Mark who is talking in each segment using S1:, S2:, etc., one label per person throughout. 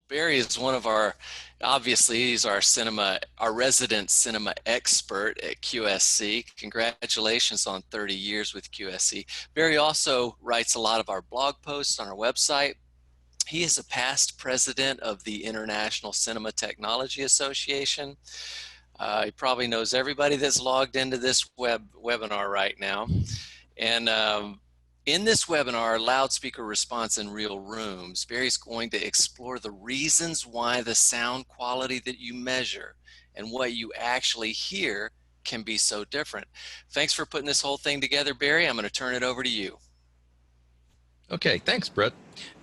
S1: Barry is one of obviously he's our resident cinema expert at QSC. Congratulations on 30 years with QSC. Barry also writes a lot of our blog posts on our website. He is a past president of the International Cinema Technology Association. He probably knows everybody that's logged into this webinar right now. And in this webinar, Loudspeaker Response in Real Rooms, Barry's going to explore the reasons why the sound quality that you measure and what you actually hear can be so different. Thanks for putting this whole thing together, Barry. I'm going to turn it over to you.
S2: Okay, thanks, Brett.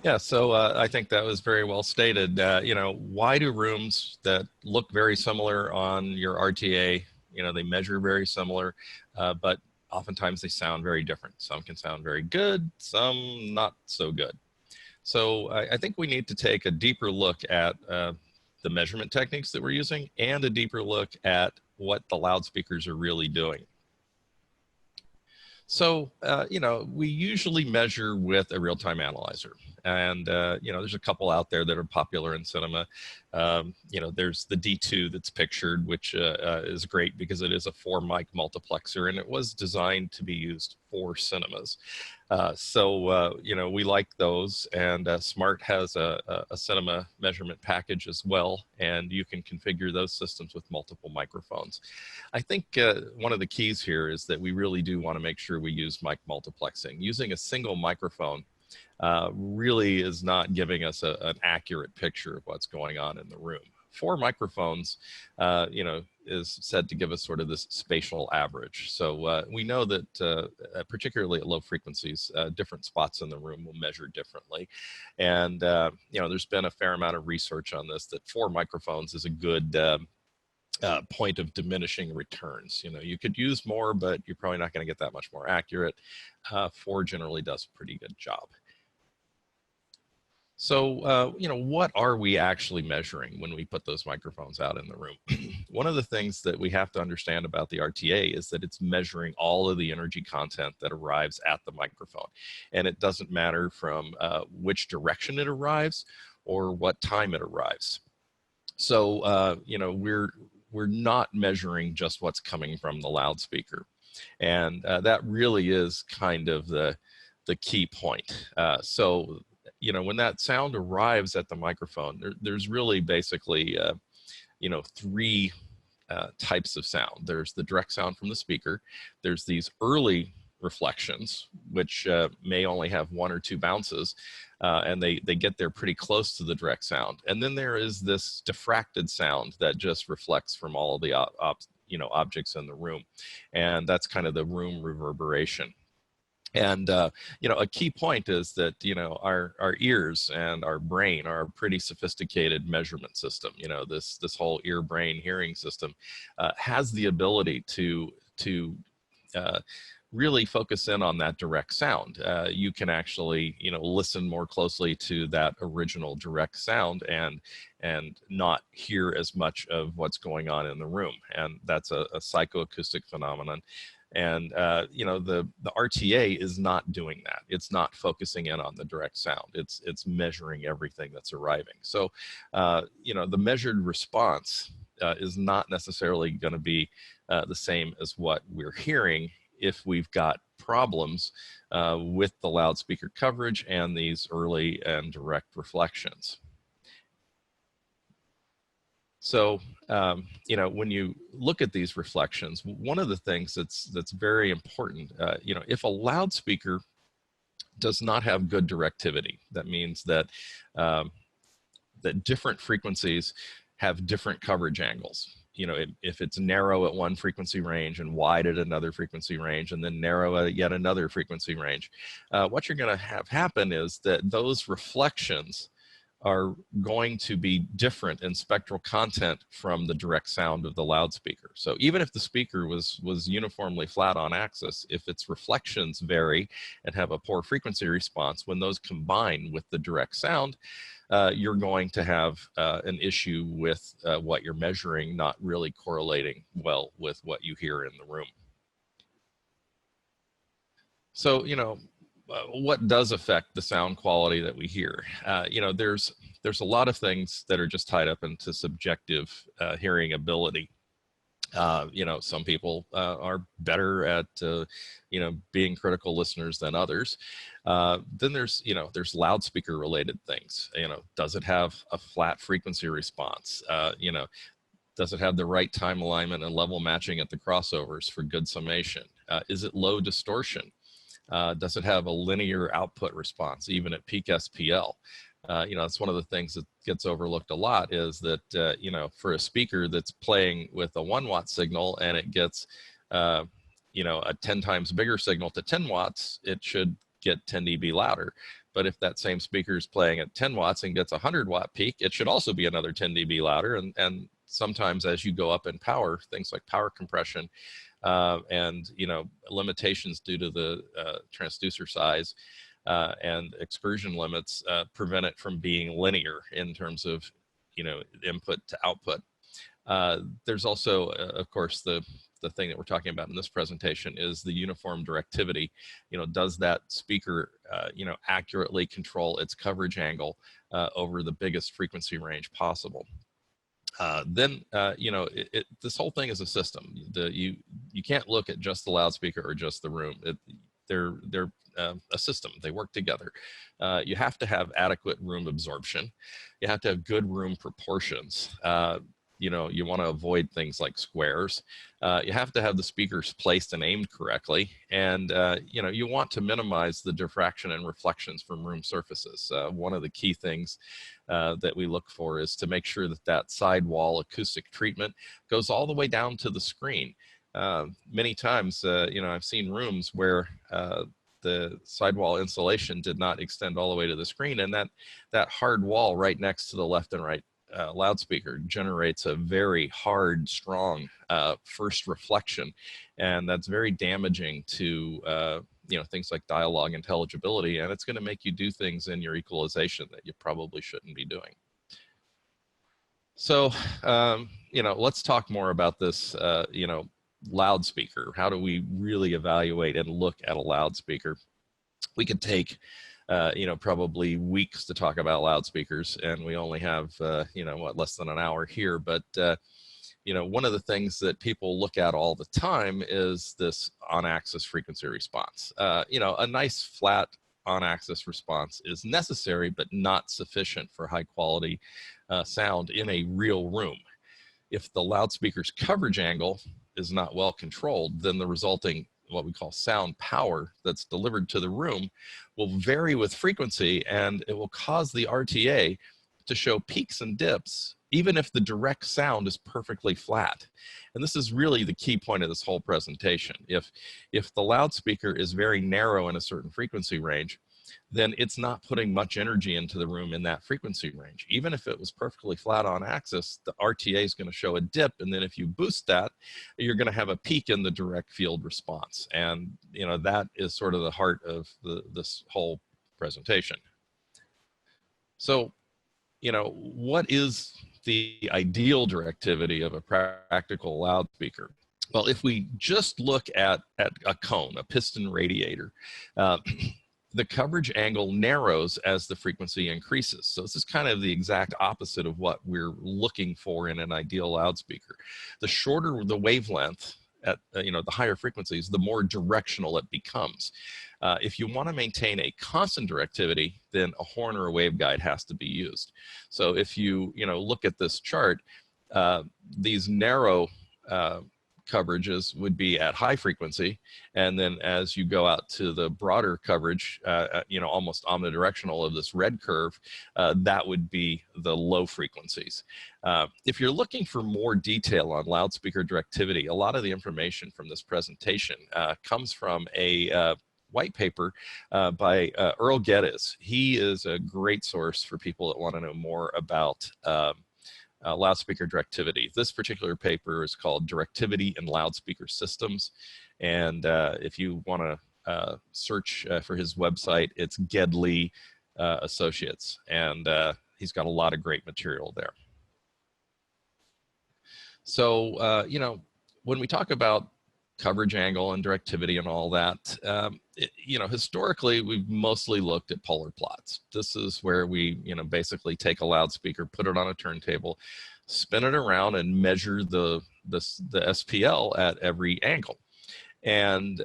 S2: Yeah, so I think that was very well stated. Why do rooms that look very similar on your RTA, they measure very similar, but oftentimes they sound very different. Some can sound very good, some not so good. So I think we need to take a deeper look at the measurement techniques that we're using and a deeper look at what the loudspeakers are really doing. So, we usually measure with a real-time analyzer. And, there's a couple out there that are popular in cinema. There's the D2 that's pictured, which is great because it is a 4-mic multiplexer, and it was designed to be used for cinemas. We like those, and Smart has a cinema measurement package as well, and you can configure those systems with multiple microphones. I think one of the keys here is that we really do want to make sure we use mic multiplexing. Using a single microphone really is not giving us an accurate picture of what's going on in the room. 4 microphones, is said to give us sort of this spatial average. So we know that particularly at low frequencies, different spots in the room will measure differently. And, there's been a fair amount of research on this, that 4 microphones is a good point of diminishing returns. You could use more, but you're probably not going to get that much more accurate. 4 generally does a pretty good job. So, what are we actually measuring when we put those microphones out in the room? One of the things that we have to understand about the RTA is that it's measuring all of the energy content that arrives at the microphone. And it doesn't matter from which direction it arrives or what time it arrives. So, we're not measuring just what's coming from the loudspeaker. And that really is kind of the key point. When that sound arrives at the microphone, there's really basically, 3 types of sound. There's the direct sound from the speaker. There's these early reflections, which may only have 1 or 2 bounces, and they get there pretty close to the direct sound. And then there is this diffracted sound that just reflects from all of the objects in the room, and that's kind of the room reverberation. And, a key point is that, our ears and our brain are a pretty sophisticated measurement system. This whole ear-brain hearing system has the ability to really focus in on that direct sound. You can actually, listen more closely to that original direct sound and not hear as much of what's going on in the room. And that's a psychoacoustic phenomenon. And, the RTA is not doing that. It's not focusing in on the direct sound. It's measuring everything that's arriving. So, the measured response is not necessarily going to be the same as what we're hearing if we've got problems with the loudspeaker coverage and these early and direct reflections. So, when you look at these reflections, one of the things that's very important, if a loudspeaker does not have good directivity, that means that that different frequencies have different coverage angles. If it's narrow at one frequency range and wide at another frequency range, and then narrow at yet another frequency range, what you're going to have happen is that those reflections are going to be different in spectral content from the direct sound of the loudspeaker. So even if the speaker was uniformly flat on axis, if its reflections vary and have a poor frequency response, when those combine with the direct sound, you're going to have an issue with what you're measuring not really correlating well with what you hear in the room. So, what does affect the sound quality that we hear? There's there's a lot of things that are just tied up into subjective hearing ability. Some people are better at, being critical listeners than others. Then there's loudspeaker related things. Does it have a flat frequency response? Does it have the right time alignment and level matching at the crossovers for good summation? Is it low distortion? Does it have a linear output response, even at peak SPL? It's one of the things that gets overlooked a lot is that, for a speaker that's playing with a 1 watt signal and it gets, a 10 times bigger signal to 10 watts, it should get 10 dB louder. But if that same speaker is playing at 10 watts and gets a 100 watt peak, it should also be another 10 dB louder. And sometimes as you go up in power, things like power compression and limitations due to the transducer size and excursion limits prevent it from being linear in terms of input to output. There's also, of course, the thing that we're talking about in this presentation is the uniform directivity. Does that speaker accurately control its coverage angle over the biggest frequency range possible? This whole thing is a system. You can't look at just the loudspeaker or just the room. They're a system. They work together. You have to have adequate room absorption. You have to have good room proportions. You want to avoid things like squares. You have to have the speakers placed and aimed correctly. And, you want to minimize the diffraction and reflections from room surfaces. One of the key things that we look for is to make sure that sidewall acoustic treatment goes all the way down to the screen. Many times, I've seen rooms where the sidewall insulation did not extend all the way to the screen, and that hard wall right next to the left and right loudspeaker generates a very hard, strong first reflection, and that's very damaging to things like dialogue intelligibility, and it's going to make you do things in your equalization that you probably shouldn't be doing. So, let's talk more about this, loudspeaker. How do we really evaluate and look at a loudspeaker? We could take probably weeks to talk about loudspeakers, and we only have less than an hour here. But one of the things that people look at all the time is this on-axis frequency response. A nice flat on-axis response is necessary, but not sufficient for high-quality sound in a real room. If the loudspeaker's coverage angle is not well controlled, then the resulting what we call sound power that's delivered to the room will vary with frequency, and it will cause the RTA to show peaks and dips, even if the direct sound is perfectly flat. And this is really the key point of this whole presentation. If the loudspeaker is very narrow in a certain frequency range, then it's not putting much energy into the room in that frequency range. Even if it was perfectly flat on axis, the RTA is going to show a dip, and then if you boost that, you're going to have a peak in the direct field response. And that is sort of the heart of this whole presentation. So, what is the ideal directivity of a practical loudspeaker? Well, if we just look at a cone, a piston radiator, the coverage angle narrows as the frequency increases. So this is kind of the exact opposite of what we're looking for in an ideal loudspeaker. The shorter the wavelength at the higher frequencies, the more directional it becomes. If you want to maintain a constant directivity, then a horn or a waveguide has to be used. So if you look at this chart, these narrow coverages would be at high frequency, and then as you go out to the broader coverage, almost omnidirectional of this red curve, that would be the low frequencies. If you're looking for more detail on loudspeaker directivity, a lot of the information from this presentation comes from a white paper by Earl Geddes. He is a great source for people that want to know more about loudspeaker directivity. This particular paper is called Directivity in Loudspeaker Systems. And if you want to search for his website, it's Gedley Associates. And he's got a lot of great material there. So, when we talk about coverage angle and directivity and all that, historically, we've mostly looked at polar plots. This is where we, basically take a loudspeaker, put it on a turntable, spin it around, and measure the SPL at every angle. And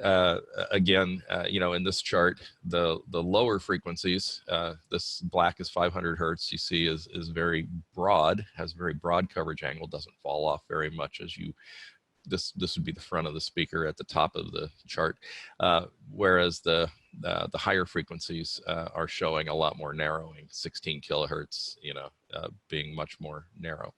S2: again, in this chart, the lower frequencies, this black is 500 hertz, you see is very broad, has very broad coverage angle, doesn't fall off very much as you, this would be the front of the speaker at the top of the chart, whereas the higher frequencies are showing a lot more narrowing, 16 kilohertz, being much more narrow.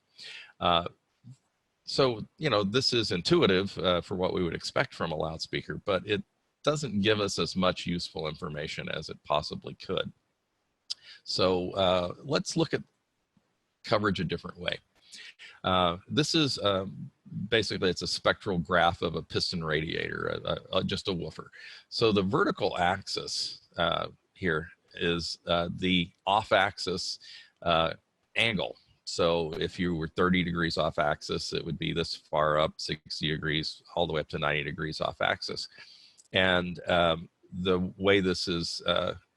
S2: So, this is intuitive for what we would expect from a loudspeaker, but it doesn't give us as much useful information as it possibly could. So let's look at coverage a different way. This is basically, it's a spectral graph of a piston radiator, just a woofer. So the vertical axis here is the off-axis angle. So if you were 30 degrees off axis, it would be this far up, 60 degrees, all the way up to 90 degrees off axis. And the way this is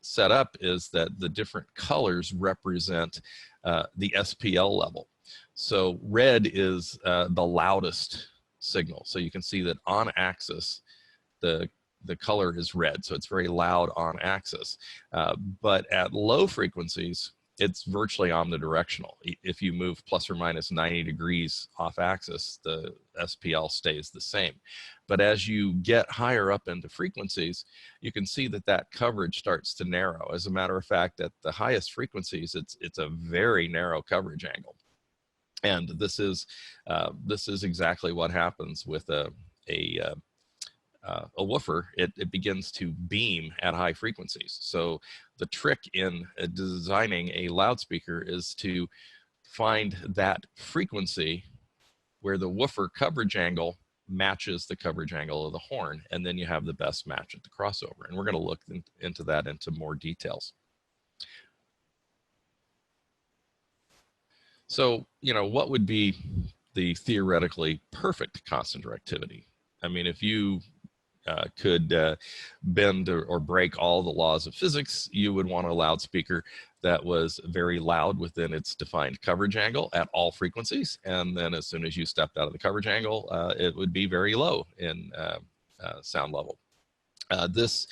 S2: set up is that the different colors represent the SPL level. So red is the loudest signal. So you can see that on axis, the color is red. So it's very loud on axis. But at low frequencies, it's virtually omnidirectional. If you move plus or minus 90 degrees off axis, the SPL stays the same. But as you get higher up into frequencies, you can see that that coverage starts to narrow. As a matter of fact, at the highest frequencies, it's a very narrow coverage angle. And this is exactly what happens with a woofer. It begins to beam at high frequencies. So the trick in designing a loudspeaker is to find that frequency where the woofer coverage angle matches the coverage angle of the horn, and then you have the best match at the crossover. And we're going to look into that into more details. So, what would be the theoretically perfect constant directivity? I mean, if you could bend or break all the laws of physics, you would want a loudspeaker that was very loud within its defined coverage angle at all frequencies. And then as soon as you stepped out of the coverage angle, it would be very low in sound level. This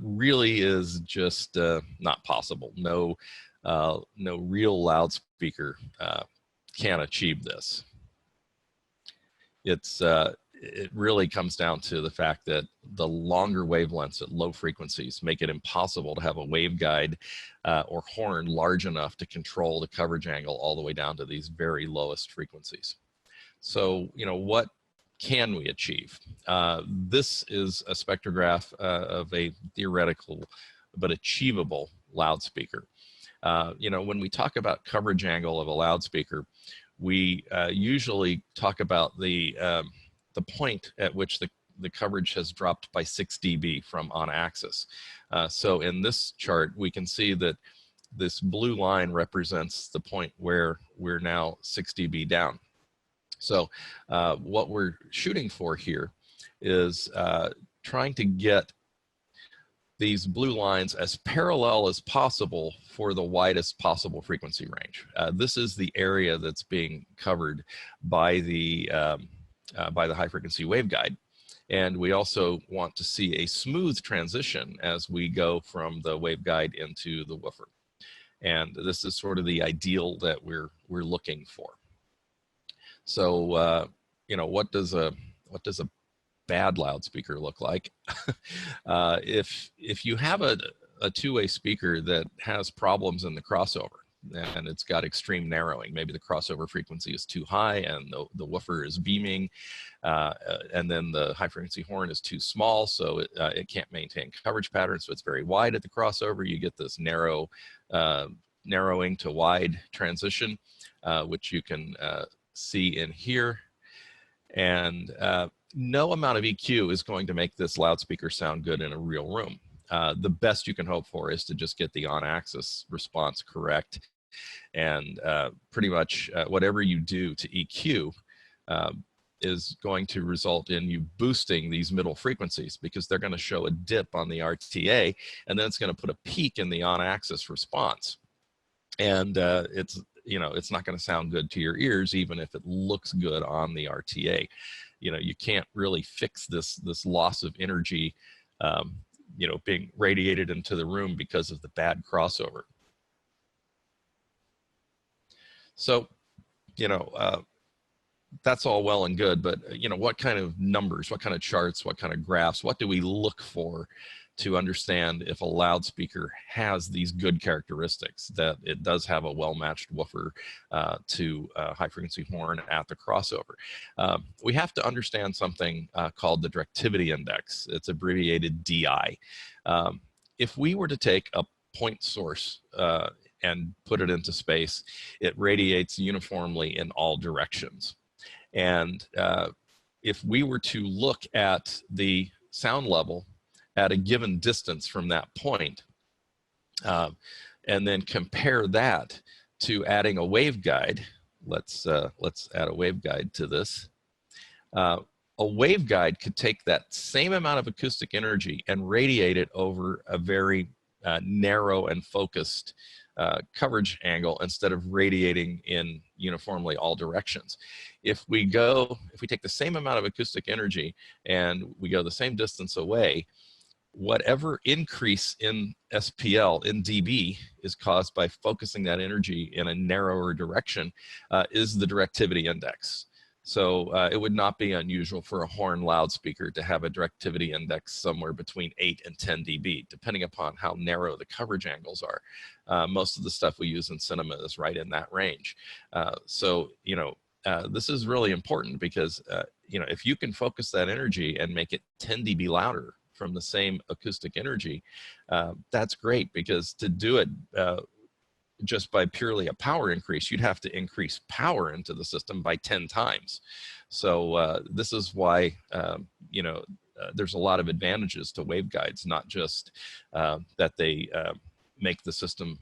S2: really is just not possible. No real loudspeaker can achieve this. It really comes down to the fact that the longer wavelengths at low frequencies make it impossible to have a waveguide or horn large enough to control the coverage angle all the way down to these very lowest frequencies. So, what can we achieve? This is a spectrograph of a theoretical but achievable loudspeaker. When we talk about coverage angle of a loudspeaker, we usually talk about the point at which the coverage has dropped by 6 dB from on axis. So in this chart, we can see that this blue line represents the point where we're now 6 dB down. So what we're shooting for here is trying to get these blue lines as parallel as possible for the widest possible frequency range. This is the area that's being covered by the high frequency waveguide. And we also want to see a smooth transition as we go from the waveguide into the woofer. And this is sort of the ideal that we're looking for. So, what does a bad loudspeaker look like? If you have a two-way speaker that has problems in the crossover, and it's got extreme narrowing, maybe the crossover frequency is too high and the woofer is beaming, and then the high frequency horn is too small, so it can't maintain coverage patterns, so it's very wide at the crossover. You get this narrowing to wide transition, which you can see in here. And no amount of EQ is going to make this loudspeaker sound good in a real room. The best you can hope for is to just get the on-axis response correct. And pretty much whatever you do to EQ, is going to result in you boosting these middle frequencies, because they're going to show a dip on the RTA, and then it's going to put a peak in the on-axis response. And it's not going to sound good to your ears, even if it looks good on the RTA. You can't really fix this loss of energy, being radiated into the room because of the bad crossover. So, that's all well and good, but what kind of numbers, what kind of charts, what kind of graphs, what do we look for to understand if a loudspeaker has these good characteristics, that it does have a well-matched woofer to a high-frequency horn at the crossover? We have to understand something called the directivity index. It's abbreviated DI. If we were to take a point source and put it into space, it radiates uniformly in all directions. And if we were to look at the sound level at a given distance from that point, and then compare that to adding a waveguide, let's add a waveguide to this. A waveguide could take that same amount of acoustic energy and radiate it over a very narrow and focused coverage angle, instead of radiating in uniformly all directions. If we take the same amount of acoustic energy and we go the same distance away, whatever increase in SPL in dB is caused by focusing that energy in a narrower direction is the directivity index. So it would not be unusual for a horn loudspeaker to have a directivity index somewhere between 8 and 10 dB, depending upon how narrow the coverage angles are. Most of the stuff we use in cinema is right in that range. This is really important, because if you can focus that energy and make it 10 dB louder from the same acoustic energy, that's great, because to do it just by purely a power increase, you'd have to increase power into the system by 10 times. So this is why, there's a lot of advantages to waveguides, not just that they make the system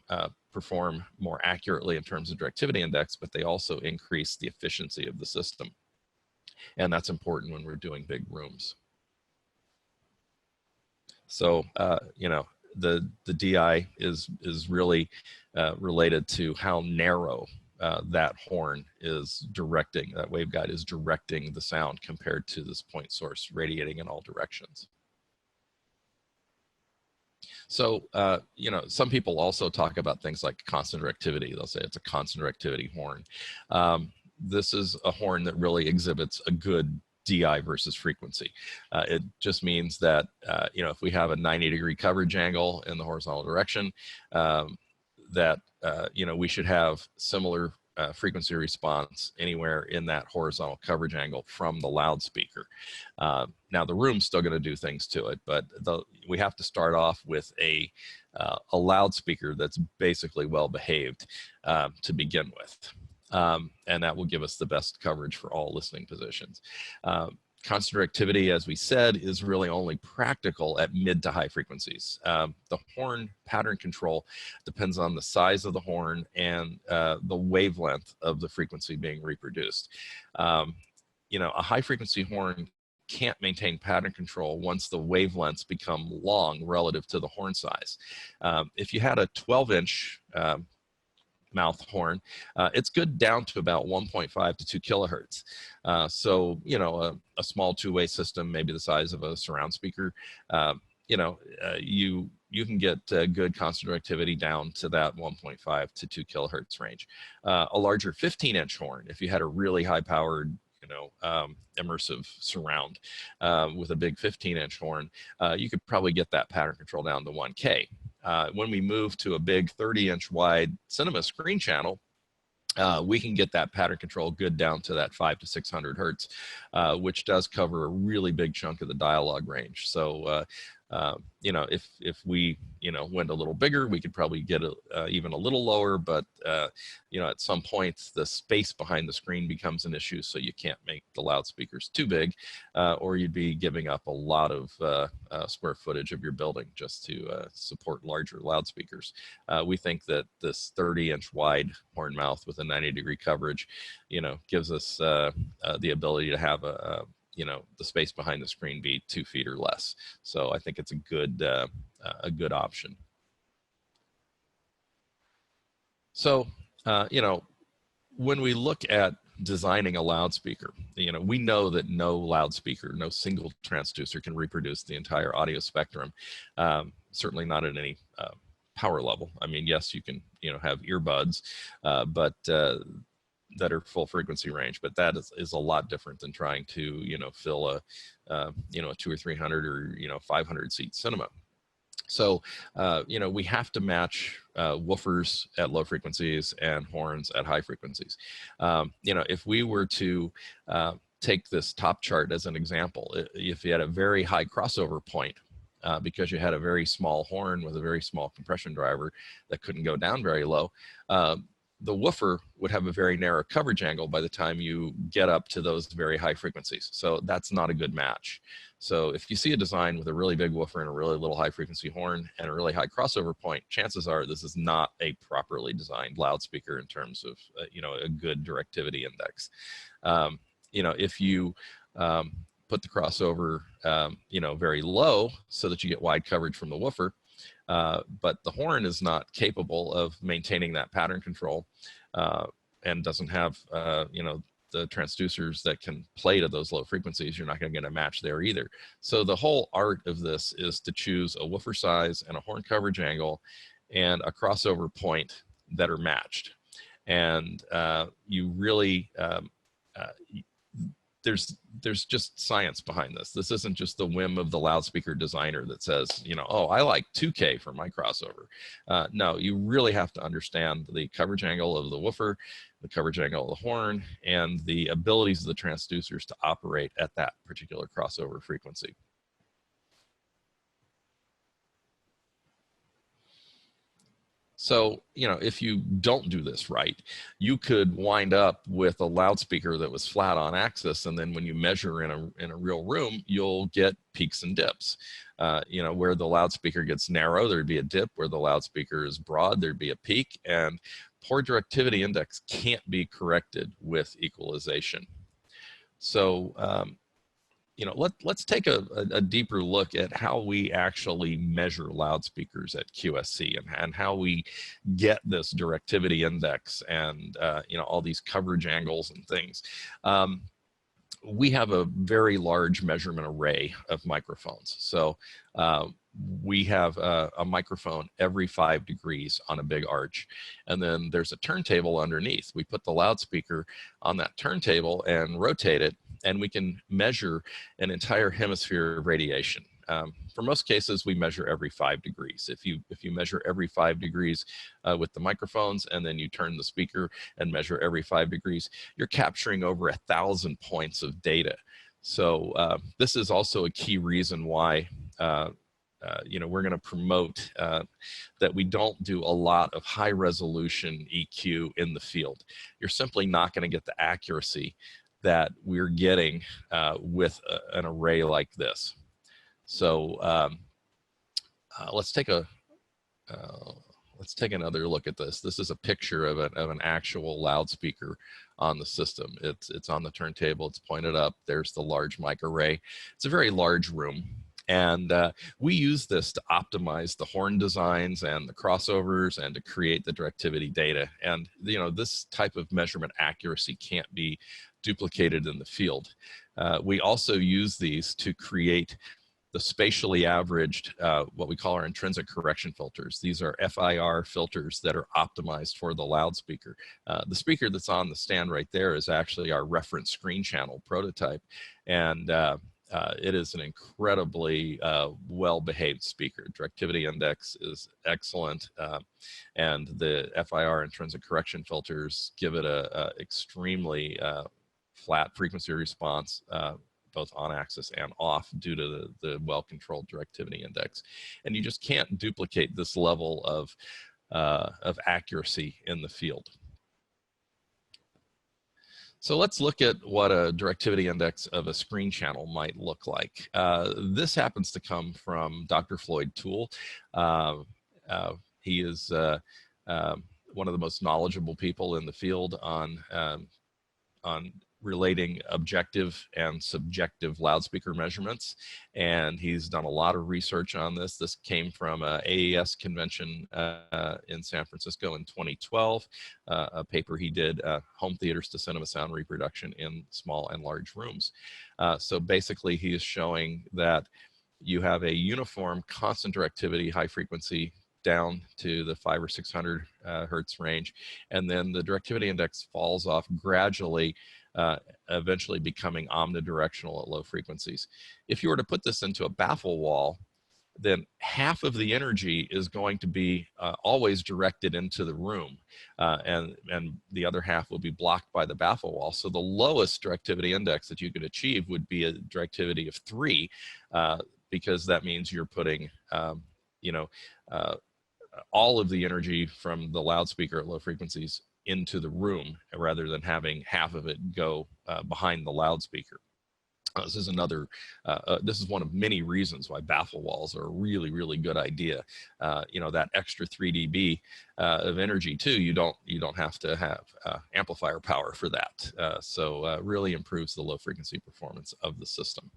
S2: perform more accurately in terms of directivity index, but they also increase the efficiency of the system. And that's important when we're doing big rooms. So, the DI is really related to how narrow that horn is directing, that waveguide is directing the sound, compared to this point source radiating in all directions. So, some people also talk about things like constant directivity. They'll say it's a constant directivity horn. This is a horn that really exhibits a good DI versus frequency. It just means that, if we have a 90-degree coverage angle in the horizontal direction, we should have similar frequency response anywhere in that horizontal coverage angle from the loudspeaker. Now, the room's still going to do things to it, but we have to start off with a loudspeaker that's basically well behaved to begin with. And that will give us the best coverage for all listening positions. Constant directivity, as we said, is really only practical at mid to high frequencies. The horn pattern control depends on the size of the horn and the wavelength of the frequency being reproduced. A high frequency horn can't maintain pattern control once the wavelengths become long relative to the horn size. If you had a 12-inch mouth horn, it's good down to about 1.5 to 2 kilohertz. So, a small two-way system, maybe the size of a surround speaker, you can get good constant directivity down to that 1.5 to 2 kilohertz range. A larger 15-inch horn, if you had a really high-powered immersive surround with a big 15-inch horn, you could probably get that pattern control down to 1K. When we move to a big 30-inch wide cinema screen channel, we can get that pattern control good down to that 500 to 600 hertz, which does cover a really big chunk of the dialogue range. So You know, if we, you know, went a little bigger, we could probably get even a little lower, but you know, at some point the space behind the screen becomes an issue, so you can't make the loudspeakers too big, or you'd be giving up a lot of square footage of your building just to support larger loudspeakers. We think that this 30-inch wide horn mouth with a 90-degree coverage, you know, gives us the ability to have you know, the space behind the screen be 2 feet or less. So I think it's a good option. So, you know, when we look at designing a loudspeaker, you know, we know that no loudspeaker, no single transducer can reproduce the entire audio spectrum, certainly not at any power level. I mean, yes, you can, you know, have earbuds, but that are full frequency range, but that is a lot different than trying to, you know, fill a, you know, a 200 or 300 or, you know, 500 seat cinema. So, you know, we have to match woofers at low frequencies and horns at high frequencies. You know, if we were to take this top chart as an example, if you had a very high crossover point, because you had a very small horn with a very small compression driver that couldn't go down very low, the woofer would have a very narrow coverage angle by the time you get up to those very high frequencies. So that's not a good match. So if you see a design with a really big woofer and a really little high frequency horn and a really high crossover point, chances are this is not a properly designed loudspeaker in terms of, you know, a good directivity index. You know, if you put the crossover, you know, very low so that you get wide coverage from the woofer, but the horn is not capable of maintaining that pattern control and doesn't have, you know, the transducers that can play to those low frequencies, you're not going to get a match there either. So the whole art of this is to choose a woofer size and a horn coverage angle and a crossover point that are matched. And you really, there's just science behind this. This isn't just the whim of the loudspeaker designer that says, you know, oh, I like 2K for my crossover. No, you really have to understand the coverage angle of the woofer, the coverage angle of the horn, and the abilities of the transducers to operate at that particular crossover frequency. So, you know, if you don't do this right, you could wind up with a loudspeaker that was flat on axis, and then when you measure in a real room, you'll get peaks and dips. You know, where the loudspeaker gets narrow, there'd be a dip. Where the loudspeaker is broad, there'd be a peak. And poor directivity index can't be corrected with equalization. So, you know, let's take a deeper look at how we actually measure loudspeakers at QSC and how we get this directivity index and, you know, all these coverage angles and things. We have a very large measurement array of microphones. So we have a microphone every 5 degrees on a big arch. And then there's a turntable underneath. We put the loudspeaker on that turntable and rotate it, and we can measure an entire hemisphere of radiation. For most cases, we measure every 5 degrees. If you measure every 5 degrees with the microphones, and then you turn the speaker and measure every 5 degrees, you're capturing over 1,000 points of data. So this is also a key reason why you know, we're going to promote that we don't do a lot of high resolution EQ in the field. You're simply not going to get the accuracy that we're getting with an array like this. So let's take another look at this. This is a picture of an actual loudspeaker on the system. It's on the turntable. It's pointed up. There's the large mic array. It's a very large room. And we use this to optimize the horn designs and the crossovers and to create the directivity data. And, you know, this type of measurement accuracy can't be duplicated in the field. We also use these to create the spatially averaged, what we call our intrinsic correction filters. These are FIR filters that are optimized for the loudspeaker. The speaker that's on the stand right there is actually our reference screen channel prototype. And it is an incredibly well-behaved speaker. Directivity index is excellent, and the FIR intrinsic correction filters give it a extremely flat frequency response, both on axis and off due to the well-controlled directivity index. And you just can't duplicate this level of accuracy in the field. So let's look at what a directivity index of a screen channel might look like. This happens to come from Dr. Floyd Toole. He is one of the most knowledgeable people in the field on relating objective and subjective loudspeaker measurements. And he's done a lot of research on this. This came from a AES convention in San Francisco in 2012, a paper he did, Home Theaters to Cinema Sound Reproduction in Small and Large Rooms. So basically he is showing that you have a uniform constant directivity, high frequency down to the 500 or 600 hertz range. And then the directivity index falls off gradually, eventually becoming omnidirectional at low frequencies. If you were to put this into a baffle wall, then half of the energy is going to be always directed into the room, and the other half will be blocked by the baffle wall. So the lowest directivity index that you could achieve would be a directivity of 3, because that means you're putting, all of the energy from the loudspeaker at low frequencies into the room rather than having half of it go behind the loudspeaker. This is another, this is one of many reasons why baffle walls are a really, really good idea. That extra 3 dB of energy too, you don't have to have amplifier power for that. So really improves the low frequency performance of the system.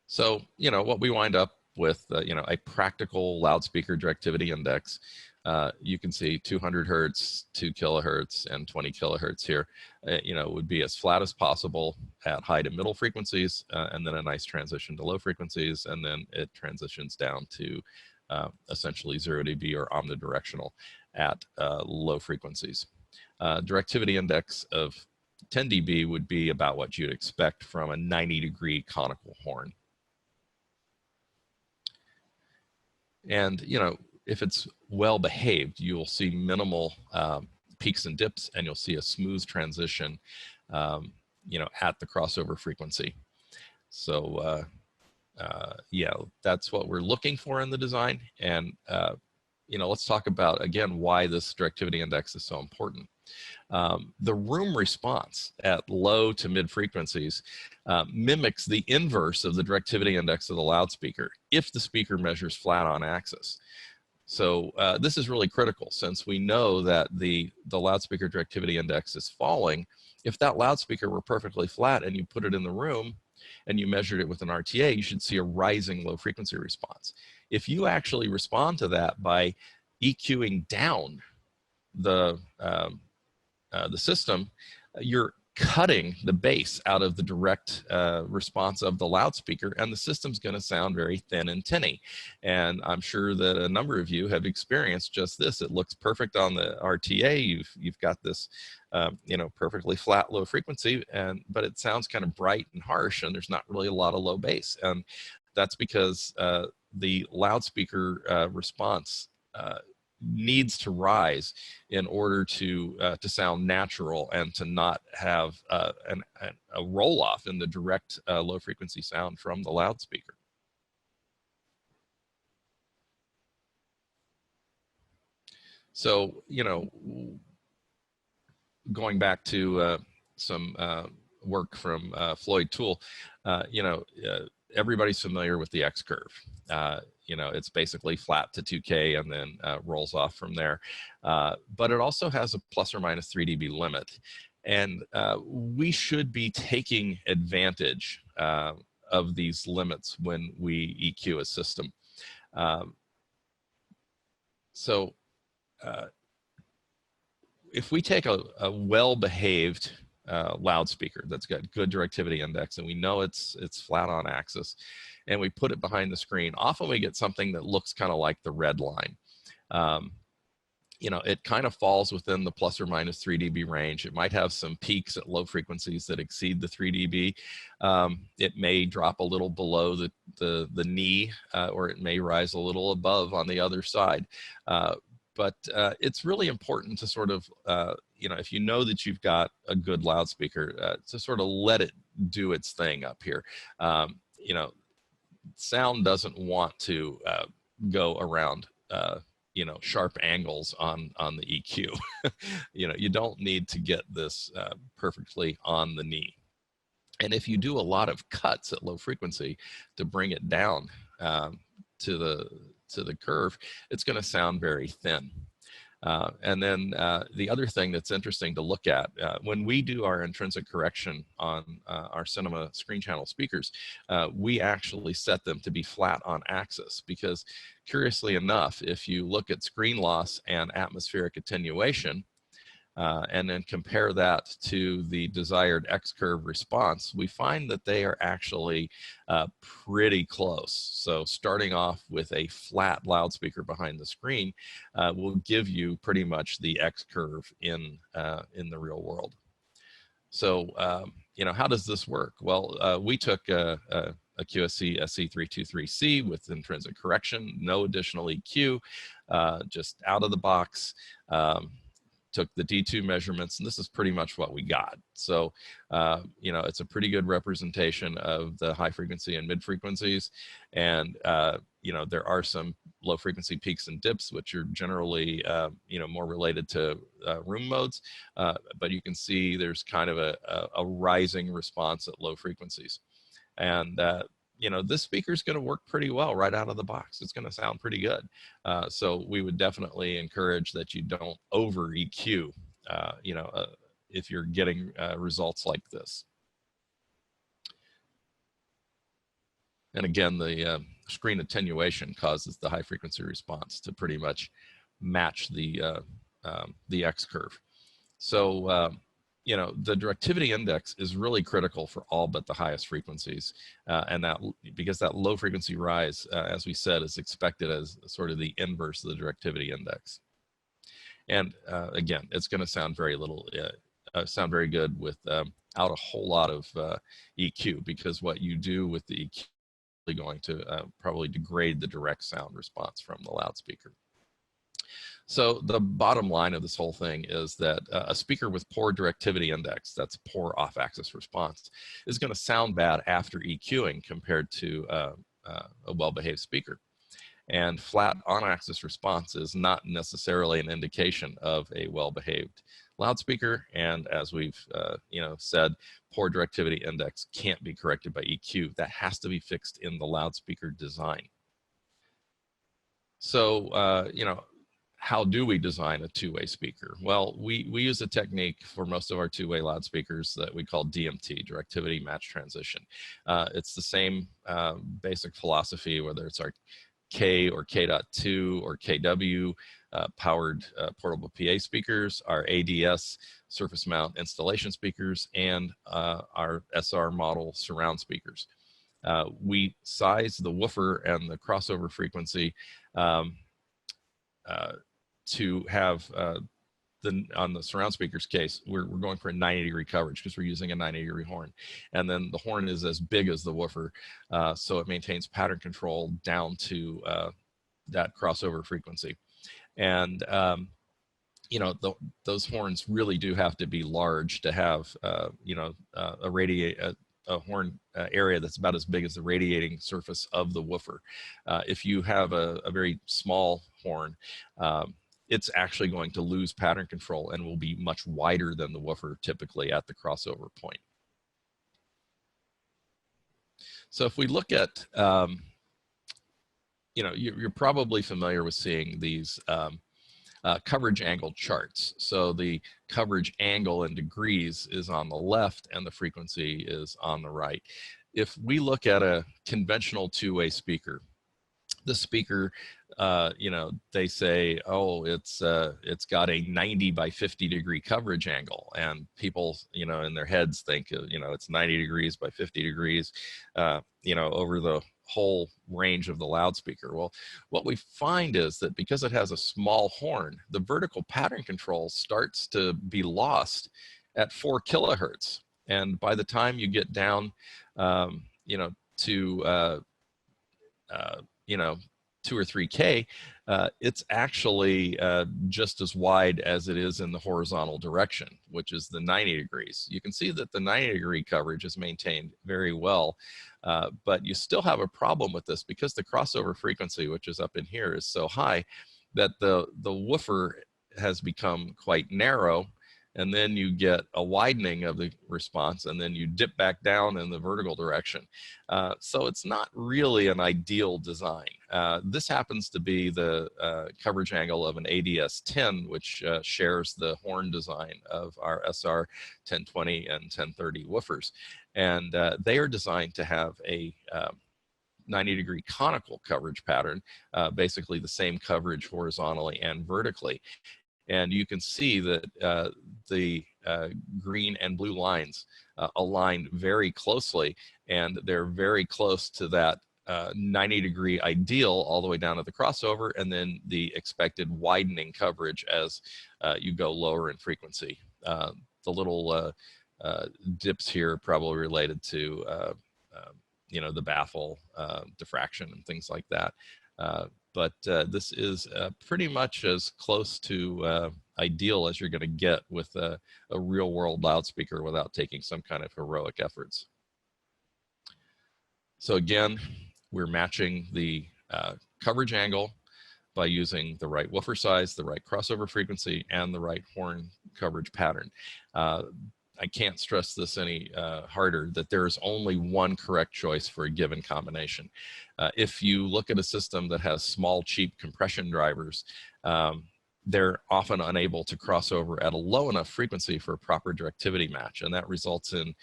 S2: So, what we wind up with, a practical loudspeaker directivity index. You can see 200 hertz, 2 kilohertz, and 20 kilohertz here. Would be as flat as possible at high to middle frequencies, and then a nice transition to low frequencies, and then it transitions down to essentially 0 dB or omnidirectional at low frequencies. Directivity index of 10 dB would be about what you'd expect from a 90-degree conical horn. And, if it's well behaved, you'll see minimal peaks and dips, and you'll see a smooth transition, at the crossover frequency. So, yeah, that's what we're looking for in the design. And, let's talk about, again, why this directivity index is so important. The room response at low to mid frequencies mimics the inverse of the directivity index of the loudspeaker if the speaker measures flat on axis. So this is really critical, since we know that the loudspeaker directivity index is falling. If that loudspeaker were perfectly flat and you put it in the room and you measured it with an RTA, you should see a rising low frequency response. If you actually respond to that by EQing down the system, you're cutting the bass out of the direct response of the loudspeaker, and the system's going to sound very thin and tinny. And I'm sure that a number of you have experienced just this. It looks perfect on the RTA. You've got this, perfectly flat low frequency, but it sounds kind of bright and harsh, and there's not really a lot of low bass. And that's because the loudspeaker response needs to rise in order to sound natural and to not have a roll off in the direct low frequency sound from the loudspeaker. So, going back to some work from Floyd Toole, everybody's familiar with the X curve. It's basically flat to 2K and then rolls off from there. But it also has a plus or minus 3 dB limit. And we should be taking advantage of these limits when we EQ a system. If we take a well-behaved loudspeaker that's got good directivity index, and we know it's flat on axis, and we put it behind the screen, often we get something that looks kind of like the red line. It kind of falls within the plus or minus 3 dB range. It might have some peaks at low frequencies that exceed the 3 dB. It may drop a little below the knee, or it may rise a little above on the other side. but it's really important to sort of, you know, if you know that you've got a good loudspeaker, to sort of let it do its thing up here. You know, sound doesn't want to go around, you know, sharp angles on the EQ. You know, you don't need to get this perfectly on the knee. And if you do a lot of cuts at low frequency to bring it down to the curve, it's going to sound very thin. And then the other thing that's interesting to look at, when we do our intrinsic correction on our cinema screen channel speakers, we actually set them to be flat on axis, because curiously enough, if you look at screen loss and atmospheric attenuation, and then compare that to the desired X-curve response, we find that they are actually pretty close. So starting off with a flat loudspeaker behind the screen will give you pretty much the X-curve in the real world. So, you know, how does this work? Well, we took a QSC SC323C with intrinsic correction, no additional EQ, just out of the box. Took the D2 measurements, and this is pretty much what we got. So, you know, it's a pretty good representation of the high frequency and mid frequencies. And, you know, there are some low frequency peaks and dips, which are generally, you know, more related to room modes. But you can see there's kind of a rising response at low frequencies. And, you know, this speaker is going to work pretty well right out of the box. It's going to sound pretty good. So we would definitely encourage that you don't over EQ, you know, if you're getting results like this. And again, the screen attenuation causes the high frequency response to pretty much match the X curve. So, you know, the directivity index is really critical for all but the highest frequencies. And that, because that low frequency rise, as we said, is expected as sort of the inverse of the directivity index. And again, it's going to sound very good without a whole lot of EQ, because what you do with the EQ is going to probably degrade the direct sound response from the loudspeaker. So the bottom line of this whole thing is that a speaker with poor directivity index, that's poor off-axis response, is going to sound bad after EQing compared to a well-behaved speaker. And flat on-axis response is not necessarily an indication of a well-behaved loudspeaker. And as we've you know, said, poor directivity index can't be corrected by EQ. That has to be fixed in the loudspeaker design. So you know, how do we design a two-way speaker? Well, we use a technique for most of our two-way loudspeakers that we call DMT, directivity match transition. It's the same basic philosophy, whether it's our K or K.2 or KW powered portable PA speakers, our ADS surface mount installation speakers, and our SR model surround speakers. We size the woofer and the crossover frequency to have on the surround speakers case, we're going for a 90-degree coverage because we're using a 90-degree horn. And then the horn is as big as the woofer, so it maintains pattern control down to that crossover frequency. And you know, those horns really do have to be large to have you know, a horn area that's about as big as the radiating surface of the woofer. If you have a very small horn, it's actually going to lose pattern control and will be much wider than the woofer typically at the crossover point. So if we look at, you know, you're probably familiar with seeing these coverage angle charts. So the coverage angle in degrees is on the left and the frequency is on the right. If we look at a conventional two-way speaker, the speaker, you know, they say, oh, it's got a 90 by 50 degree coverage angle, and people, you know, in their heads think, you know, it's 90 degrees by 50 degrees, you know, over the whole range of the loudspeaker. Well, what we find is that because it has a small horn, the vertical pattern control starts to be lost at 4 kilohertz, and by the time you get down, you know, to you know, 2 or 3K, it's actually just as wide as it is in the horizontal direction, which is the 90 degrees. You can see that the 90-degree coverage is maintained very well, but you still have a problem with this because the crossover frequency, which is up in here, is so high that the woofer has become quite narrow, and then you get a widening of the response, and then you dip back down in the vertical direction. So it's not really an ideal design. This happens to be the coverage angle of an ADS-10, which shares the horn design of our SR 1020 and 1030 woofers. And they are designed to have a 90-degree conical coverage pattern, basically the same coverage horizontally and vertically. And you can see that the green and blue lines align very closely, and they're very close to that 90-degree ideal all the way down to the crossover, and then the expected widening coverage as you go lower in frequency. The little dips here are probably related to you know, the baffle diffraction and things like that. But this is pretty much as close to ideal as you're going to get with a real-world loudspeaker without taking some kind of heroic efforts. So again, we're matching the coverage angle by using the right woofer size, the right crossover frequency, and the right horn coverage pattern. I can't stress this any harder, that there is only one correct choice for a given combination. If you look at a system that has small, cheap compression drivers, they're often unable to cross over at a low enough frequency for a proper directivity match, and that results in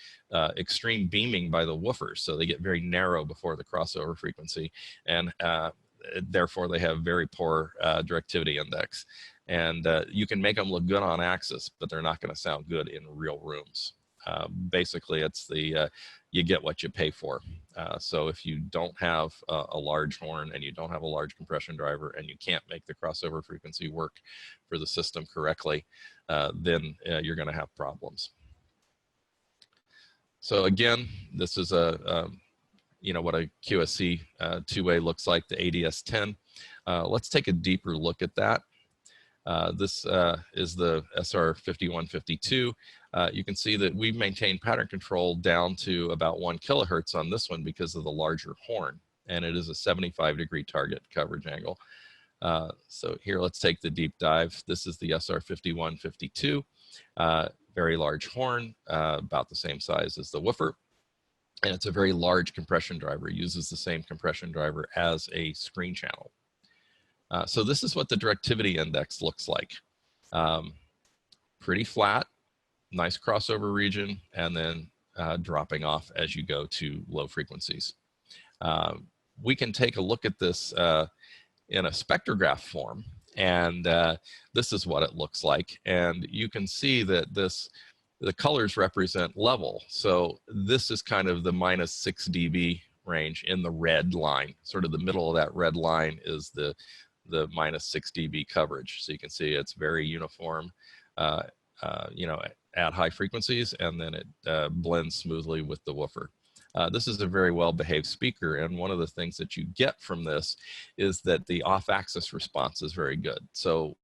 S2: extreme beaming by the woofers, so they get very narrow before the crossover frequency, and therefore they have very poor directivity index. And you can make them look good on axis, but they're not going to sound good in real rooms. Basically, it's the you get what you pay for. So if you don't have a large horn and you don't have a large compression driver and you can't make the crossover frequency work for the system correctly, then you're going to have problems. So again, this is you know, what a QSC two-way looks like, the ADS-10. Let's take a deeper look at that. This is the SR5152. You can see that we've maintained pattern control down to about 1 kilohertz on this one because of the larger horn, and it is a 75-degree target coverage angle. So here, let's take the deep dive. This is the SR5152, very large horn, about the same size as the woofer, and it's a very large compression driver. It uses the same compression driver as a screen channel. So this is what the directivity index looks like. Pretty flat, nice crossover region, and then dropping off as you go to low frequencies. We can take a look at this in a spectrograph form, and this is what it looks like. And you can see that the colors represent level. So this is kind of the -6 dB range in the red line. Sort of the middle of that red line is the -6 dB coverage. So you can see it's very uniform, you know, at high frequencies, and then it blends smoothly with the woofer. This is a very well-behaved speaker, and one of the things that you get from this is that the off-axis response is very good. So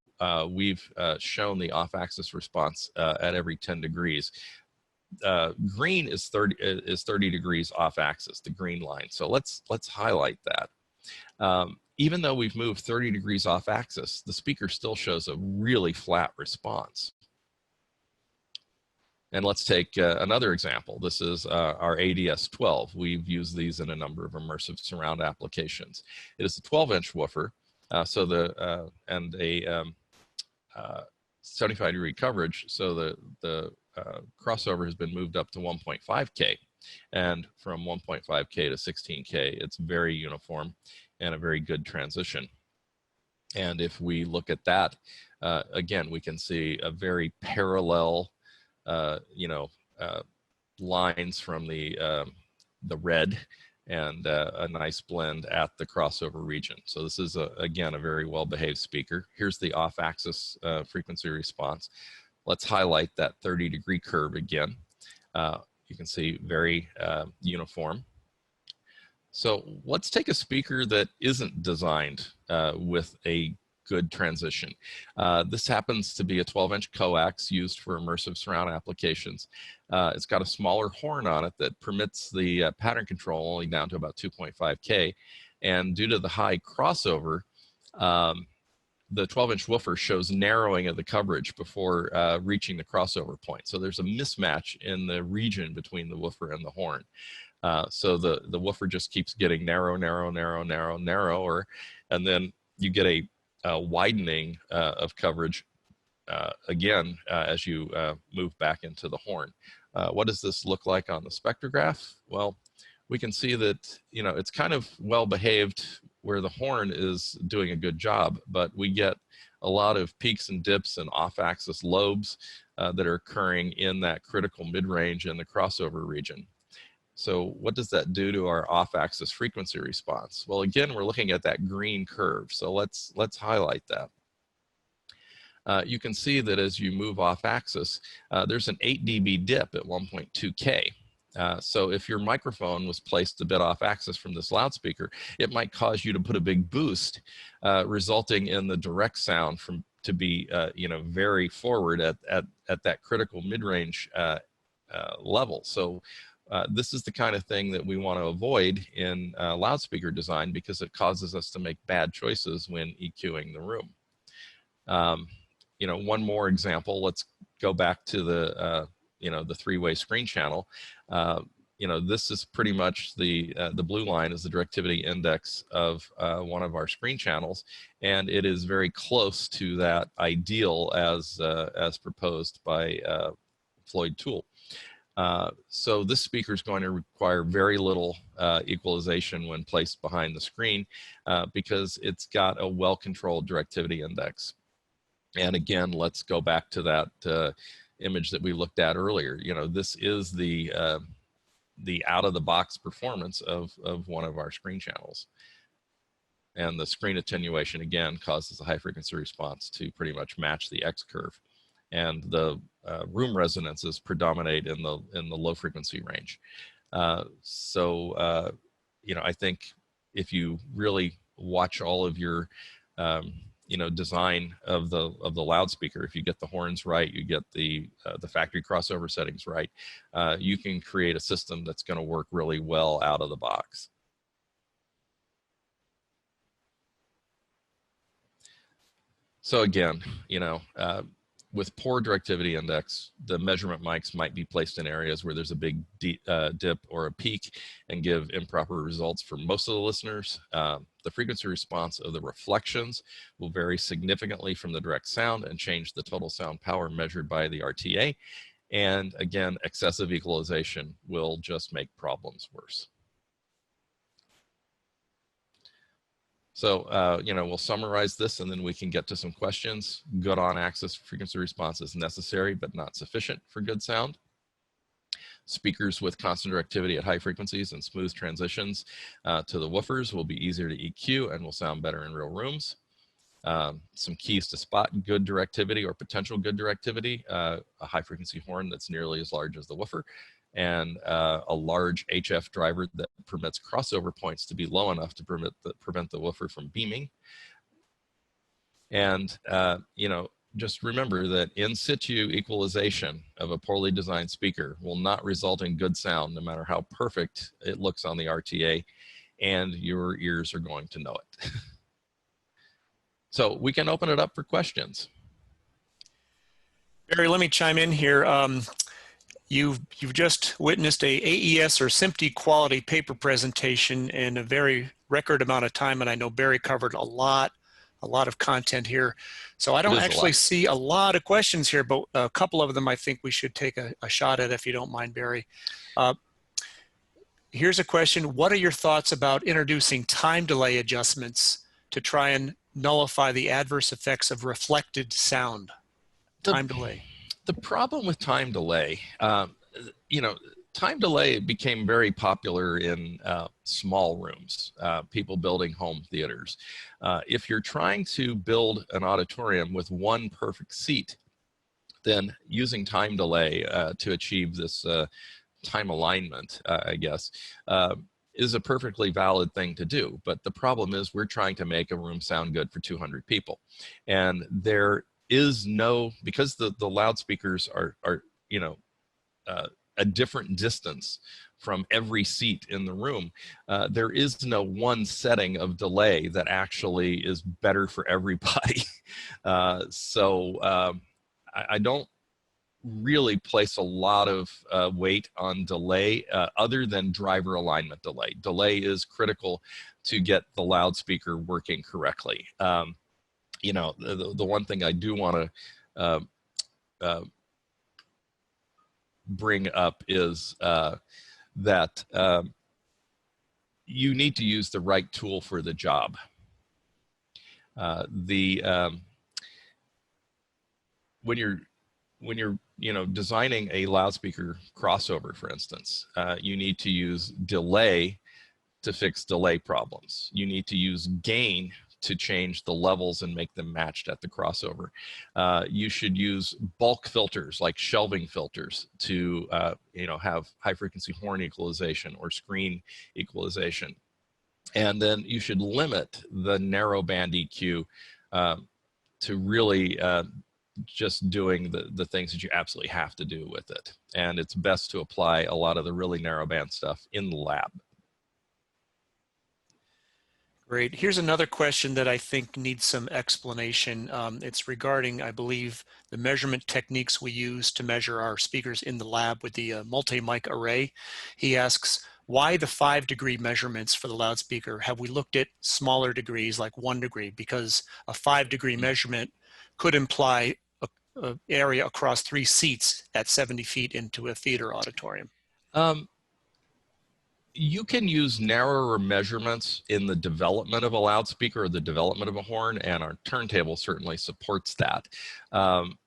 S2: we've shown the off-axis response at every 10 degrees. Green is 30 degrees off-axis, the green line. So let's highlight that. Even though we've moved 30 degrees off axis, the speaker still shows a really flat response. And let's take another example. This is our ADS-12. We've used these in a number of immersive surround applications. It is a 12-inch woofer, so and a 75-degree coverage, so the crossover has been moved up to 1.5K. And from 1.5K to 16K, it's very uniform and a very good transition. And if we look at that, again, we can see a very parallel, you know, lines from the red, and a nice blend at the crossover region. So this is, again, a very well-behaved speaker. Here's the off-axis frequency response. Let's highlight that 30-degree curve again. You can see very uniform. So let's take a speaker that isn't designed with a good transition. This happens to be a 12-inch coax used for immersive surround applications. It's got a smaller horn on it that permits the pattern control only down to about 2.5K. And due to the high crossover, the 12-inch woofer shows narrowing of the coverage before reaching the crossover point. So there's a mismatch in the region between the woofer and the horn. So the woofer just keeps getting narrower, and then you get a widening of coverage again as you move back into the horn. What does this look like on the spectrograph? Well, we can see that, you know, it's kind of well behaved where the horn is doing a good job, but we get a lot of peaks and dips and off-axis lobes that are occurring in that critical mid-range and the crossover region. So what does that do to our off-axis frequency response? Well, again, we're looking at that green curve. So let's highlight that. You can see that as you move off-axis, there's an 8 dB dip at 1.2K. So if your microphone was placed a bit off-axis from this loudspeaker, it might cause you to put a big boost, resulting in the direct sound to be you know, very forward at that critical mid-range level. So this is the kind of thing that we want to avoid in loudspeaker design because it causes us to make bad choices when EQing the room. You know, one more example, let's go back to the, you know, the three-way screen channel. You know, this is pretty much the blue line is the directivity index of one of our screen channels, and it is very close to that ideal as proposed by Floyd Toole. So this speaker is going to require very little equalization when placed behind the screen because it's got a well-controlled directivity index. And again, let's go back to that image that we looked at earlier. You know, this is the out-of-the-box performance of one of our screen channels. And the screen attenuation, again, causes the high-frequency response to pretty much match the X curve. And the room resonances predominate in the low-frequency range. So, you know, I think if you really watch all of your you know, design of the loudspeaker, if you get the horns right, you get the factory crossover settings right, you can create a system that's going to work really well out of the box. So again, you know, with poor directivity index, the measurement mics might be placed in areas where there's a big dip or a peak and give improper results for most of the listeners. The frequency response of the reflections will vary significantly from the direct sound and change the total sound power measured by the RTA. And again, excessive equalization will just make problems worse. So, you know, we'll summarize this and then we can get to some questions. Good on-axis frequency response is necessary, but not sufficient for good sound. Speakers with constant directivity at high frequencies and smooth transitions to the woofers will be easier to EQ and will sound better in real rooms. Some keys to spot good directivity or potential good directivity: a high frequency horn that's nearly as large as the woofer, and a large HF driver that permits crossover points to be low enough to prevent the woofer from beaming. And, you know, just remember that in situ equalization of a poorly designed speaker will not result in good sound, no matter how perfect it looks on the RTA, and your ears are going to know it. So we can open it up for questions.
S3: Barry, let me chime in here. You've just witnessed a AES or SMPTE quality paper presentation in a very record amount of time, and I know Barry covered a lot of content here. So I don't actually see a lot of questions here, but a couple of them I think we should take a shot at, if you don't mind, Barry. Here's a question: what are your thoughts about introducing time delay adjustments to try and nullify the adverse effects of reflected sound? Time delay.
S2: The problem with time delay, you know, time delay became very popular in small rooms, people building home theaters. If you're trying to build an auditorium with one perfect seat, then using time delay to achieve this time alignment, I guess, is a perfectly valid thing to do. But the problem is we're trying to make a room sound good for 200 people. And there is no, because the loudspeakers are a different distance from every seat in the room, there is no one setting of delay that actually is better for everybody. I don't really place a lot of weight on delay other than driver alignment delay. Delay is critical to get the loudspeaker working correctly. The one thing I do want to bring up is that you need to use the right tool for the job. When you're designing a loudspeaker crossover, for instance, you need to use delay to fix delay problems. You need to use gain to change the levels and make them matched at the crossover. You should use bulk filters like shelving filters to have high frequency horn equalization or screen equalization. And then you should limit the narrow band EQ to really just doing the things that you absolutely have to do with it. And it's best to apply a lot of the really narrow band stuff in the lab.
S3: Great. Here's another question that I think needs some explanation. It's regarding, I believe, the measurement techniques we use to measure our speakers in the lab with the multi-mic array. He asks, why the 5-degree measurements for the loudspeaker? Have we looked at smaller degrees like 1 degree? Because a 5-degree measurement could imply an area across 3 seats at 70 feet into a theater auditorium.
S2: You can use narrower measurements in the development of a loudspeaker or the development of a horn, and our turntable certainly supports that.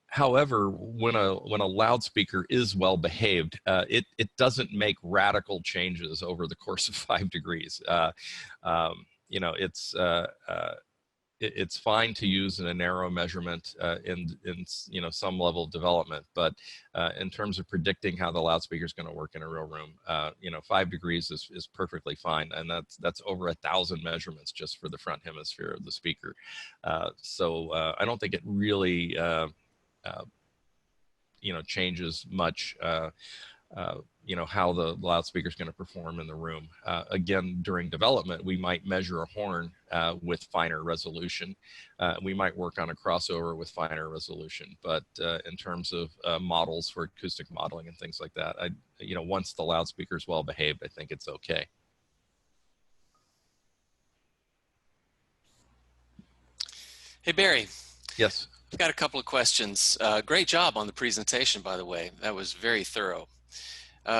S2: However, when a loudspeaker is well behaved, it doesn't make radical changes over the course of 5 degrees. It's fine to use in a narrow measurement in some level of development, but in terms of predicting how the loudspeaker is going to work in a real room, 5 degrees is perfectly fine, and that's over 1,000 measurements just for the front hemisphere of the speaker. So I don't think it really changes much. How the loudspeaker is going to perform in the room. Again, during development, we might measure a horn with finer resolution. We might work on a crossover with finer resolution. But in terms of models for acoustic modeling and things like that, once the loudspeaker is well behaved, I think it's okay.
S1: Hey, Barry.
S2: Yes.
S1: I've got a couple of questions. Great job on the presentation, by the way. That was very thorough.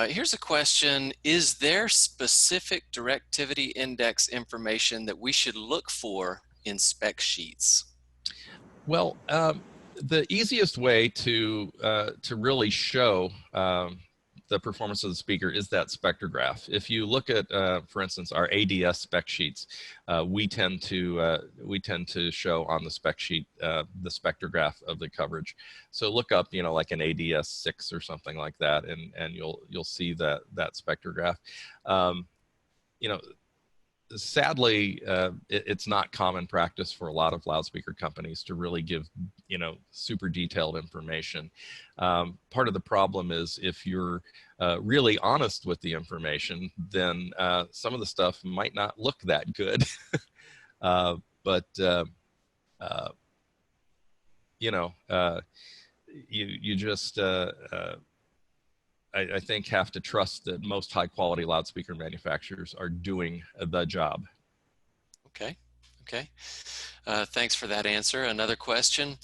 S1: Here's a question. Is there specific directivity index information that we should look for in spec sheets?
S2: Well, the easiest way to really show the performance of the speaker is that spectrograph. If you look at, for instance, our ADS spec sheets, we tend to show on the spec sheet the spectrograph of the coverage. So look up, like an ADS 6 or something like that, and you'll see that spectrograph. Sadly, it's not common practice for a lot of loudspeaker companies to really give, super detailed information. Part of the problem is if you're really honest with the information, then some of the stuff might not look that good. You just I think have to trust that most high quality loudspeaker manufacturers are doing the job.
S1: Okay. Thanks for that answer. Another question.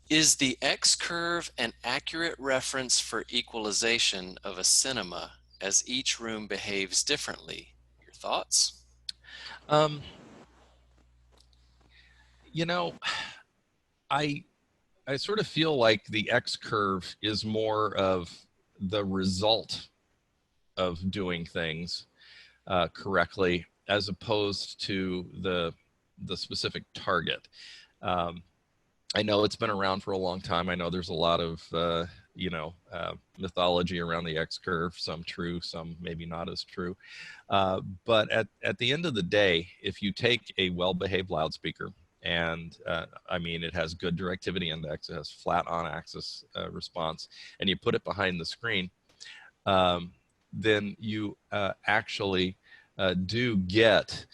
S1: Is the X-curve an accurate reference for equalization of a cinema as each room behaves differently? Your thoughts?
S2: I sort of feel like the X-curve is more of the result of doing things correctly as opposed to the specific target. I know it's been around for a long time. I know there's a lot of mythology around the X curve, some true, some maybe not as true. But at the end of the day, if you take a well-behaved loudspeaker, and I mean, it has good directivity index, it has flat on-axis response, and you put it behind the screen, then you actually do get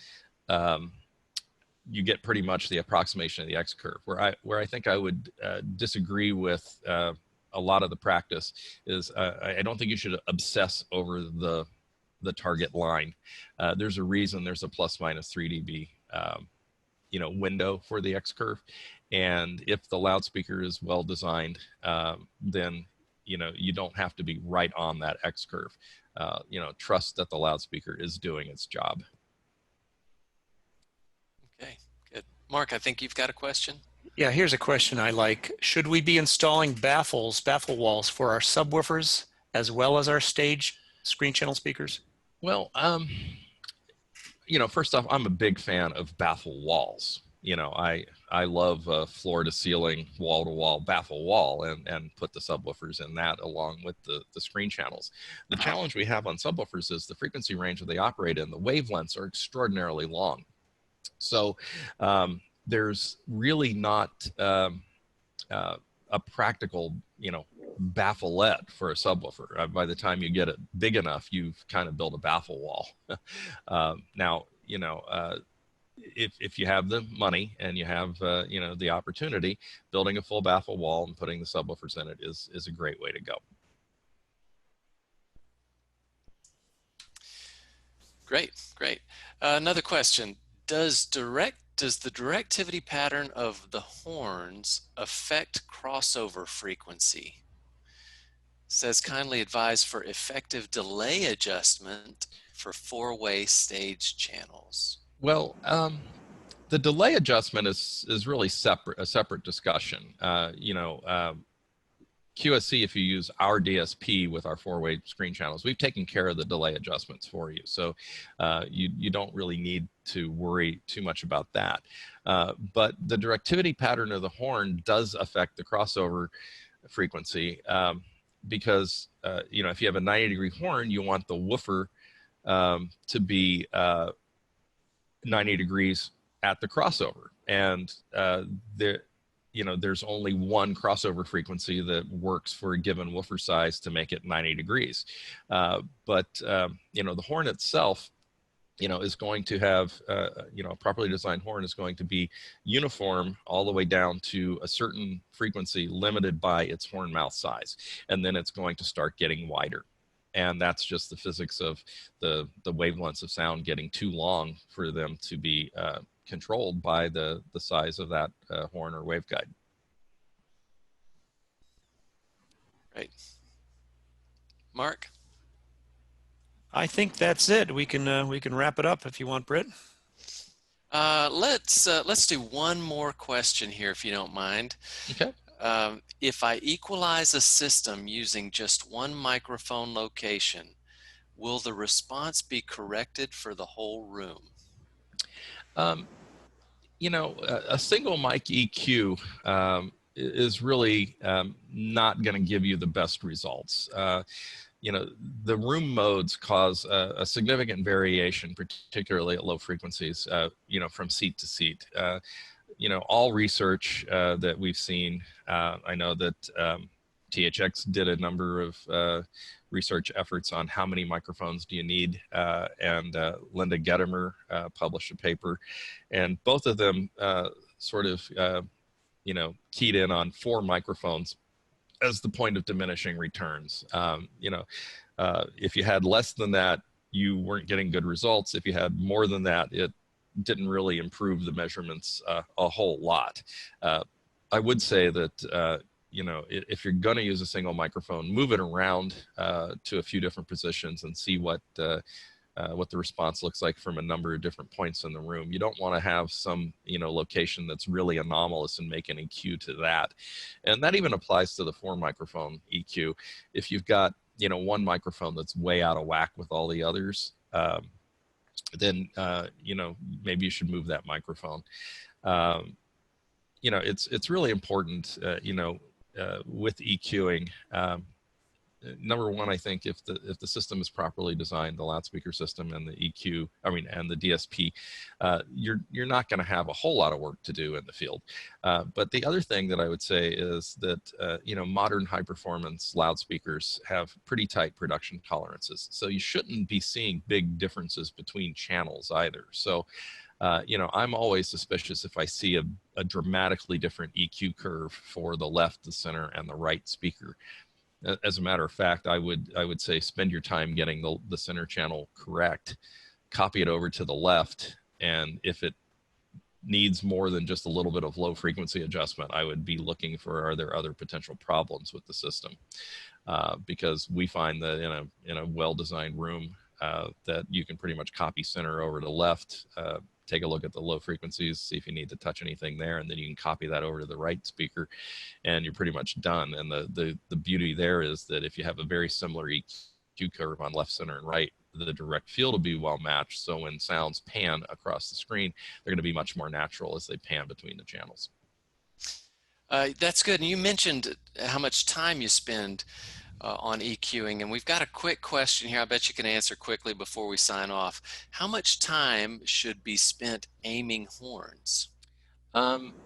S2: you get pretty much the approximation of the X curve. Where I think I would disagree with a lot of the practice is I don't think you should obsess over the target line. There's a reason there's a plus minus 3 dB window for the X curve, and if the loudspeaker is well designed, then you don't have to be right on that X curve. Trust that the loudspeaker is doing its job.
S1: Okay, good. Mark, I think you've got a question.
S3: Yeah, here's a question I like. Should we be installing baffle walls for our subwoofers as well as our stage screen channel speakers?
S2: Well, first off, I'm a big fan of baffle walls. I love floor to ceiling, wall to wall baffle wall, and put the subwoofers in that along with the screen channels. The challenge we have on subwoofers is the frequency range that they operate in. The wavelengths are extraordinarily long. So there's really not a practical, baffleette for a subwoofer. By the time you get it big enough, you've kind of built a baffle wall. Now, if you have the money and you have, the opportunity, building a full baffle wall and putting the subwoofers in it is a great way to go.
S1: Great, great. Another question. Does the directivity pattern of the horns affect crossover frequency? Says kindly advise for effective delay adjustment for four-way stage channels.
S2: Well, the delay adjustment is really a separate discussion. QSC, if you use our DSP with our four-way screen channels, we've taken care of the delay adjustments for you. So you don't really need to worry too much about that. But the directivity pattern of the horn does affect the crossover frequency because, if you have a 90-degree horn, you want the woofer to be 90 degrees at the crossover. And there's only one crossover frequency that works for a given woofer size to make it 90 degrees. But the horn itself, is going to have, a properly designed horn is going to be uniform all the way down to a certain frequency limited by its horn mouth size. And then it's going to start getting wider. And that's just the physics of the wavelengths of sound getting too long for them to be controlled by the size of that horn or waveguide.
S1: Right. Mark?
S3: I think that's it. We can wrap it up if you want, Britt.
S1: Let's do one more question here, if you don't mind.
S2: Okay.
S1: If I equalize a system using just one microphone location, will the response be corrected for the whole room?
S2: A single mic EQ is really not going to give you the best results. The room modes cause a significant variation, particularly at low frequencies, from seat to seat. All research that we've seen, I know that THX did a number of research efforts on how many microphones do you need, and Linda Gedimer published a paper, and both of them keyed in on 4 microphones as the point of diminishing returns. If you had less than that, you weren't getting good results. If you had more than that, it didn't really improve the measurements a whole lot. I would say that if you're going to use a single microphone, move it around to a few different positions and see what the response looks like from a number of different points in the room. You don't want to have some location that's really anomalous and make an EQ to that. And that even applies to the 4 microphone EQ. If you've got one microphone that's way out of whack with all the others, then maybe you should move that microphone. It's really important, with EQing, number one, I think if the system is properly designed, the loudspeaker system and the EQ, and the DSP, you're not going to have a whole lot of work to do in the field. But the other thing that I would say is that modern high performance loudspeakers have pretty tight production tolerances, so you shouldn't be seeing big differences between channels either. So I'm always suspicious if I see a dramatically different EQ curve for the left, the center, and the right speaker. As a matter of fact, I would say spend your time getting the center channel correct, copy it over to the left, and if it needs more than just a little bit of low frequency adjustment, I would be looking for, are there other potential problems with the system? Because we find that in a well-designed room that you can pretty much copy center over to left, take a look at the low frequencies, see if you need to touch anything there, and then you can copy that over to the right speaker, and you're pretty much done. And the beauty there is that if you have a very similar EQ curve on left, center, and right, the direct field will be well matched. So when sounds pan across the screen, they're going to be much more natural as they pan between the channels.
S1: That's good. And you mentioned how much time you spend on EQing, and we've got a quick question here I bet you can answer quickly before we sign off. How much time should be spent aiming horns?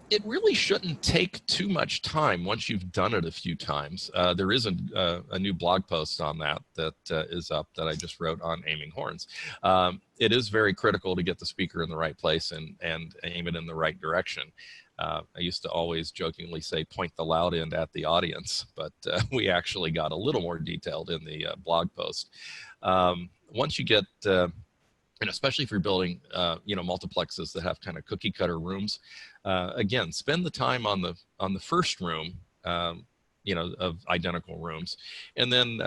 S2: It really shouldn't take too much time once you've done it a few times. There is a new blog post on that is up that I just wrote on aiming horns. It is very critical to get the speaker in the right place and aim it in the right direction. I used to always jokingly say point the loud end at the audience, but we actually got a little more detailed in the blog post. Once you get and especially if you're building, multiplexes that have kind of cookie cutter rooms, again, spend the time on the first room, of identical rooms, and then,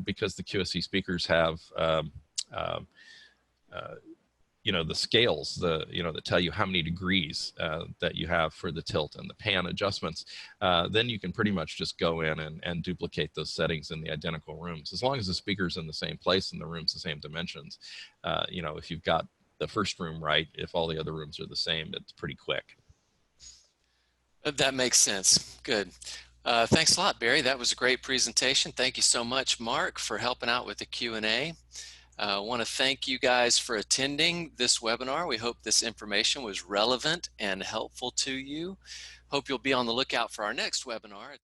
S2: because the QSC speakers have, the scales, that tell you how many degrees that you have for the tilt and the pan adjustments, then you can pretty much just go in and duplicate those settings in the identical rooms. As long as the speaker's in the same place and the room's the same dimensions, if you've got the first room right, if all the other rooms are the same, it's pretty quick.
S1: That makes sense. Good. Thanks a lot, Barry. That was a great presentation. Thank you so much, Mark, for helping out with the Q&A. I want to thank you guys for attending this webinar. We hope this information was relevant and helpful to you. Hope you'll be on the lookout for our next webinar.